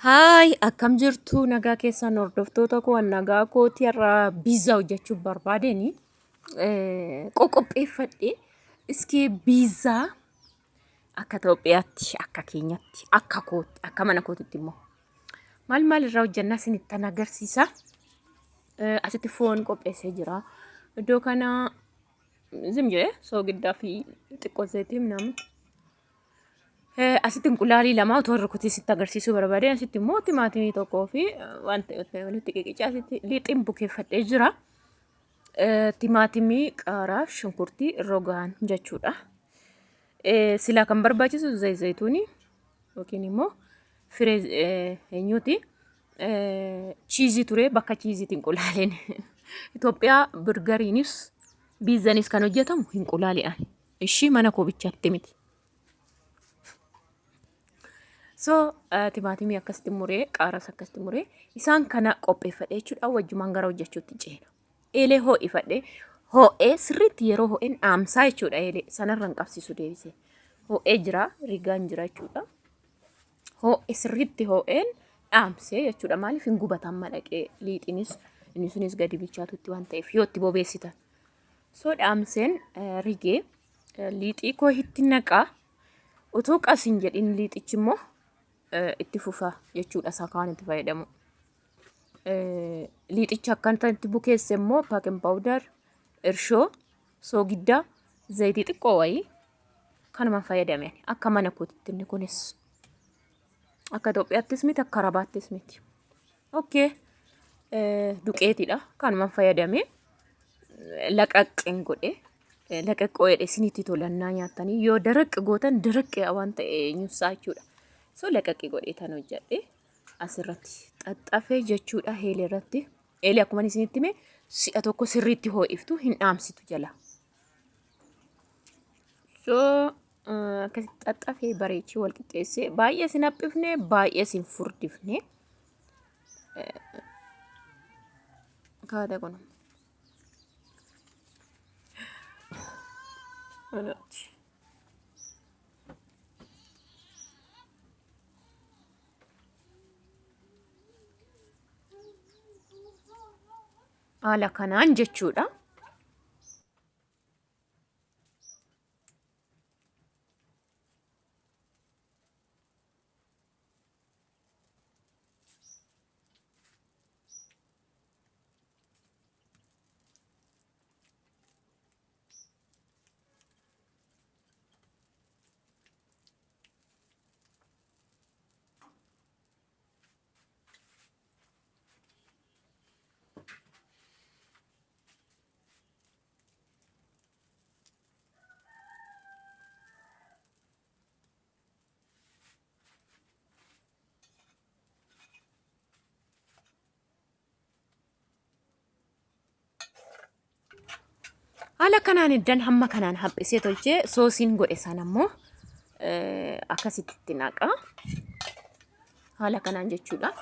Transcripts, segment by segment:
Haay, akkam jirtu nagaa keessan hordoftoota koo nagaa kootii irraa biizaa hojjechuuf barbaadeni qoqopheeffadhe. Iskii biizaa akka Itoophiyaatti, akka keenyatti, akka kootti, akka mana kootitti immoo maal irraa hojjannaa isinittan agarsiisa. Asitti foon qopheessee jira. Iddoo kana zimjee soogiddaa fi xiqqoo zayitii namni. Asitti inqulaalii lama otoo rukutii sitti agarsiisuu barbaade asitti immoo timaatimii tokkoo fi wanta walitti qiqicaa asitti lixiin bukeeffadhee jira. Timaatimii, qaaraa, shunkurtii, rogaan jechuudha. Silaa kan barbaachisu zayituunii yookiin immoo firee eenyuuti chiizii ture bakka chiiziitiin inqulaaliin Itoophiyaa burgariinis biizanis kan hojjetamu inqulaaliidhaan. Ishii mana koo bichaatti miti. So timaatimii akkasitti muree qaaraas akkasitti muree isaan kana qopheeffadhee jechuudha wajjumaan gara hojjechuutti ceena. Eelee ho'ifadhee ho'ee sirriitti yeroo ho'een dhaamsaa jechuudha eelee sanarraan qabsiisu deebisee. Ho'ee jira rigaan jira jechuudha. Ho'ee sirriitti ho'een dhaamsee jechuudha maaliif hin gubatan madaqee liixinis inni sunis gadi bichaatutti waan ta'eef yoo itti bobeessitan. So dhaamseen rigee liixii koo itti naqaa otoo qasin jedhin liixichi immoo itti fufa jechuudha sakaan itti fayyadamu. Liixicha akkanta itti bukeesse immoo paakin paawudar, irshoo, soogiddaa, zayitii xiqqoo wayii kanuma fayyadamen akka mana kootitti inni kunis. Akka Itoophiyaattis miti akka Arabaattis miti. Okay. Duqeetiidha kanuma fayyadame laqaqqeen godhe laqaqqoo jedhe isinitti tolannaa nyaatanii yoo daraq gootan daraq waan ta'e nyusaa jechuudha. So laqaqqee godhee tan hojjedhe asirratti xaxxafee jechuudha eelee irratti. Eelee akkuma isinitti hime si'a tokko sirriitti ho'iftu hin dhaamsitu jala. So akkasitti xaxxafee bareechee wal qixxeessee baay'ee sin haphifne baay'ee sin furdifne. Kaada kun. Anaati. Haala kanaan jechuudha. Haala kanaan iddan hamma kanaan haphisee tolchee soosiin godhe sana immoo akkasitti naqa. Haala kanaan jechuudha.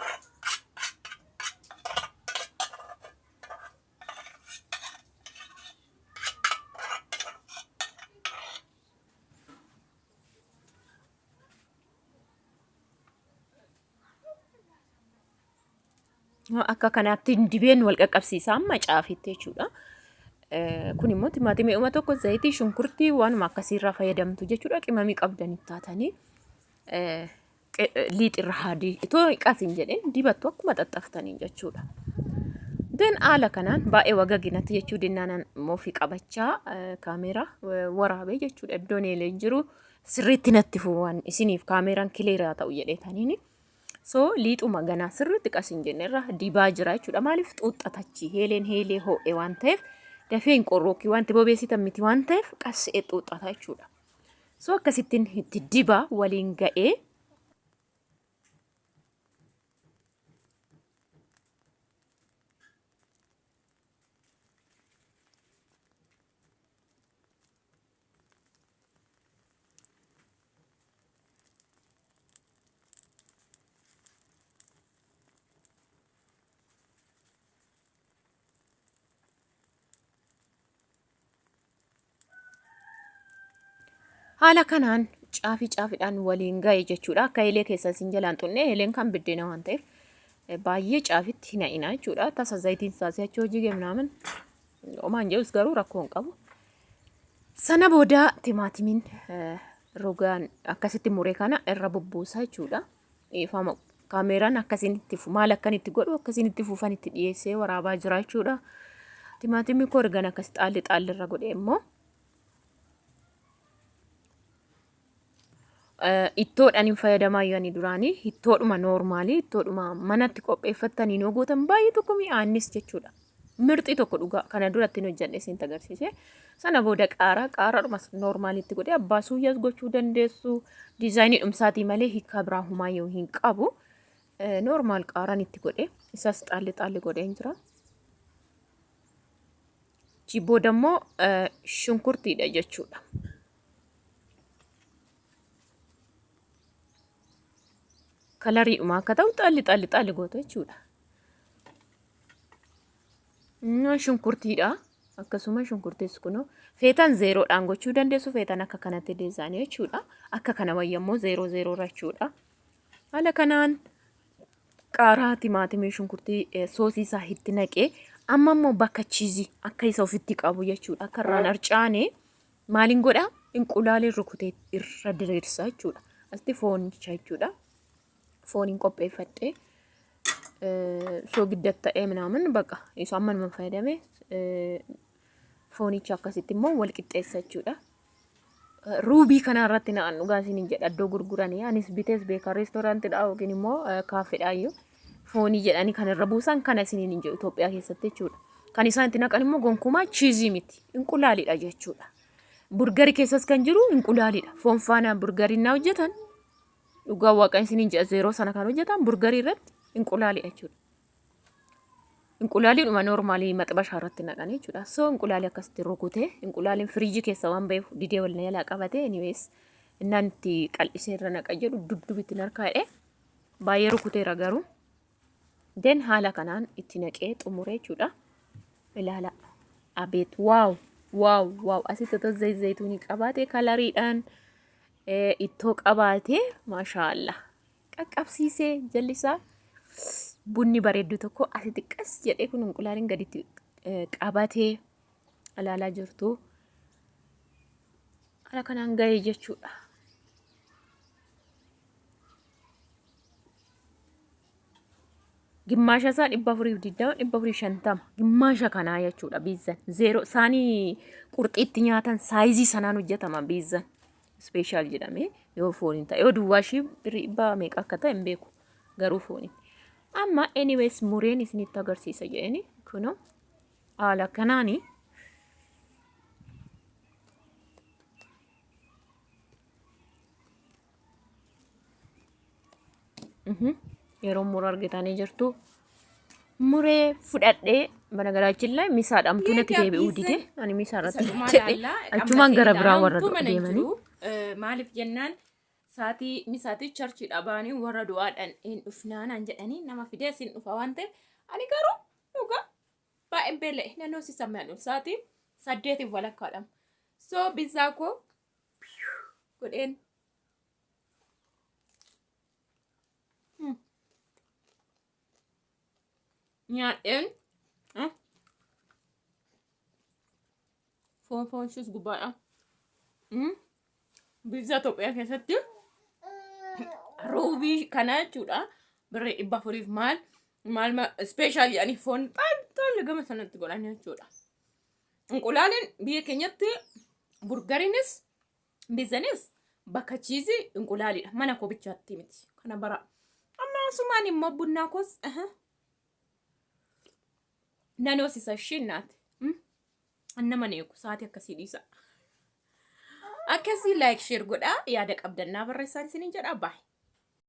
Akka kanaatti dibeen wal qaqqabsiisaa amma caafitte jechuudha. Kun immoo timaatimii uma tokko zayitii shunkurtii waanuma akkasiirraa fayyadamtu jechuudha. Qimamii qabdaniif taatanii liixirra haadii itoo qasin jedheen dibattu akkuma xaxxaftanii jechuudha. Den haala kanaan baay'ee wagaginatti jechuu dinnaanan moofii qabachaa kaameeraa waraabee jechuudha. Iddoon eelee jiru sirriitti natti fuuwwan isiniif kaameeraan kileeraa ta'u jedheetaniini. So liixuma ganaa sirriitti qasin jenneerra dibaa jira jechuudha. Maaliif xuuxxatachi eelee ho'e waan ta'eef dafee hin qorrookii wanti bobeessitan miti waan ta'eef qassee xuuxxata jechuudha. So akkasittiin itti dibaa waliin ga'ee haala kanaan caafiidhaan waliin ga'e jechuudha. Akka eelee keessa isin jalaan xunne eeleen kan biddeena waan ta'eef baay'ee caafitti hina'ina jechuudha. Tasa zayitiin isaas achii hojii geemnaamin omaan jedhus garuu rakkoo hin qabu. Sana booda timaatimiin rogaan akkasitti muree kana irra bubbuusaa jechuudha. Ifama kaameraan akkasinitti maal akkanitti godhu akkasinitti fuufan itti dhiyeessee waraabaa jira jechuudha. Timaatimii koo ergan akkas xaalli irra godhee immoo ittoodhaan hin fayyadamaa yaani duraanii ittoodhuma noormaalii ittoodhuma manatti qopheeffattanii noo gootan baay'ee tokko mi'aannis jechuudha. Mirxii tokko dhugaa kana duratti hojjedhe isin agarsiise. Sana booda qaaraadhumas noormaalitti godhee abbaa suuyyaas gochuu dandeessu. Diizaayinii dhumsaatii malee hiikaa biraa humaayyuu hin qabu. Noormaal qaaraan itti godhee isas xaalli godhee hin jira. Booda immoo shunkurtiidha jechuudha. Kalariidhuma akka ta'u xaalli goota jechuudha. Shunkurtiidha. Akkasuma shunkurtees kunoo feetan zeeroodhaan gochuu dandeessu. Feetan akka kanatti diizaayinii jechuudha. Akka kana wayyammoo zeeroo jechuudha. Haala kanaan qaaraa timaatimii shunkurtii soosii isaa itti naqee amma immoo bakka chiizii akka isa ofitti qabu jechuudha. Akka irraan harcaane maaliin godhaa? Inqulaaleen rukutee irra diriirsa jechuudha. Asti foonicha jechuudha. Fooniin qopheeffadhee soogidda ta'ee minaamin baqa isa amma nama fayyadame foonicha akkasitti immoo wal qixxeessa jechuudha. Ruubii kana irratti na'an dhugaasiin hin jedha iddoo gurguranii anis bitees beekaa reestooraantiidha yookiin immoo kaafeedhaayyuu foonii jedhanii kan irra buusan kana isiniin hin jedhu Itoophiyaa keessatti jechuudha. Kan isaan itti naqan immoo gonkumaa chiizii miti inqulaaliidha jechuudha. Burgarii keessas kan jiru inqulaaliidha. Foon faana burgariin naa hojjetan dhugaa waaqaan isiniin jedha zeeroo sana kan hojjetan burgarii irratti inqulaaliidha jechuudha. Inqulaaliidhuma noormaalii maxxabashaa irratti naqan jechuudha. So inqulaalii akkasitti rukutee inqulaaliin firiijii keessa waan ba'eef didee wal na jalaa qabatee anyways innaan itti qal'isee irra naqa jedhu duddubitti narkaa'ee baay'ee rukuteera garuu. Den haala kanaan itti naqee xumuree jechuudha. Ilaala. Abeet waaw asitti zayituunii qabaatee kalariidhaan ittoo qabaatee maashaallah qaqqabsiisee jallisaa bunni bareeddu tokko asitti qas jedhee kun inqulaaliin gaditti qabatee ilaalaa jirtu. Haala kanaan ga'ee jechuudha. Gimmaasha isaa 450 gimmaasha kanaa jechuudha biizan zeeroo isaanii qurxiitti nyaatan saayizii sanaan hojjetama biizan ispeeshaal jedhamee yoo fooniin ta'e yoo duwwaashii dhibbaa meeqa akka ta'e hin beeku garuu fooniin. Amma anyways mureen isinitti agarsiisa jedheni kunoo haala kanaanii yeroo mura argitanii jirtu muree fudhadhee banagaraachin lai misaa dhamtuu natti deebi'uu dide ani misaa irratti achumaan gara biraa warra deemanii maaliif jennaan saatii misaatii charchii dhabaanii warra du'aadhaan hin dhufnaanaan jedhanii nama fidee siin dhufa waan ta'eef ani garuu dhugaa baay'een beela'e naannoo si sammee saatii 8 walakkaadhaan so bizzaa koo godheen nyaadheen foon shus gubbaadha. Biizaa Itoophiyaa keessatti ruubii kana jechuudha. Birrii 400 maal ispeeshaal jedhanii foon xaalli gama sanatti godhan jechuudha. Inqulaaliin biyya keenyatti burgariinis biizanis bakka chiizii inqulaaliidha. Mana koo bichaatti miti. Kana bara. Amma asumaan immoo bunnaa koos naannoo isa shinnaati. Nama neeku sa'aatii akkasii dhiisa. Akkasii like share godhaa yaada qabdannaa barreessaan isiniin jedhaa baay'ee.